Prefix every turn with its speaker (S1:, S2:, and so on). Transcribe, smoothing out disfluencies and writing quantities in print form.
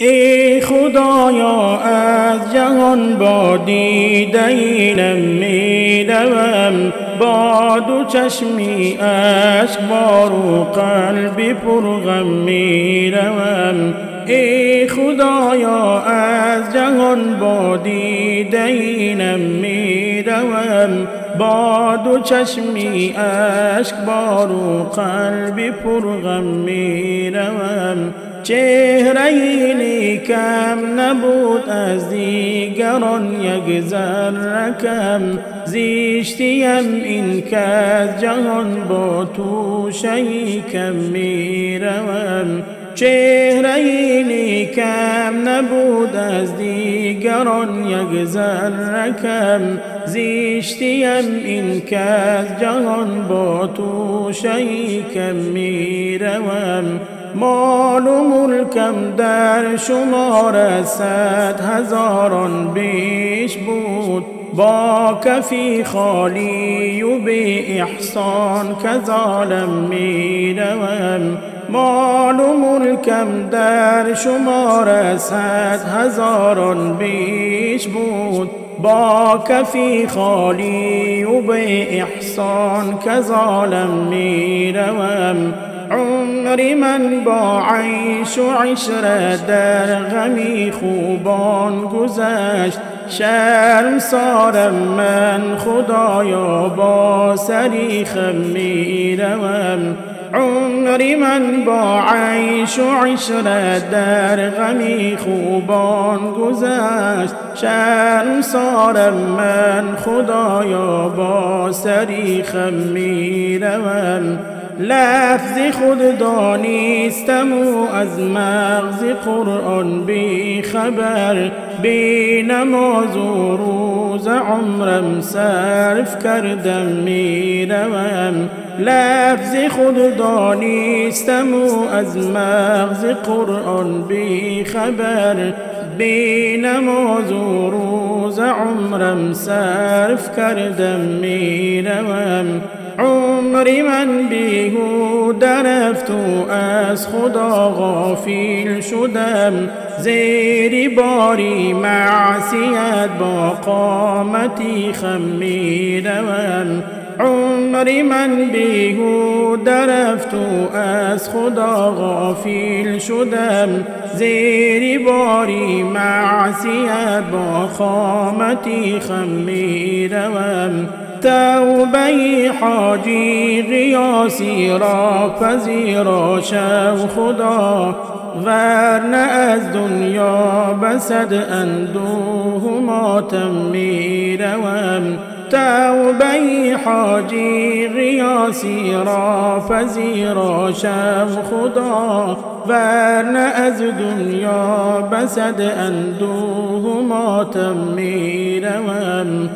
S1: ای خدایا از جهان با دیده اینم میروم، با دو چشمی اشک بار و قلبی پرغم میروم. ای خدایا از جهان با دیده اینم میروم، با دو چشمی اشک بار و قلبی پرغم میروم. چهره نیکم نبود از دیگران یک ذره کم، زیشتیم این که از جهان با تو شیکم میروم. چهره نیکم نبود از دیگران یک ذره کم، زیشتیم این که از جهان با تو شیکم میروم. مال و ملکم در شمار 100,000 بیش بود، با کفی خالی و بی احسان که ظالم میروم. مال و ملکم در شمار 100,000 بیش بود، با کفی خالی و بی احسان که ظالم میروم. عمری من با عیش و عشره در غمی خوبان گذشت، شرمسارم من خدایا با سریخم میروم. عمری من با عیش و عشره در غمی خوبان گذشت، شرمسارم من خدایا با سریخم میروم. لفظ خود دانستم و از مغز قرآن بی خبر، بی نماز و روز عمرم صرف کردم میروم. لفظ خود دانستم و از مغز قرآن بی خبر، بی نماز و روز عمرم صرف کردم میروم. عمری من بیهوده رفت و از خدا غافل شدم، زیر باری معصیت با قامتی خم میروم. عمری من بیهوده رفت و از خدا غافل شدم، زیر باری معصیت با قامتی خم میروم. توبه حاجی قیاسی را پذیرا شو خدا، ورنه از دنیا بصد اندوه ماتم میروم. توبه حاجی قیاسی را پذیرا شو خدا، ورنه از دنیا بصد اندوه ماتم میروم.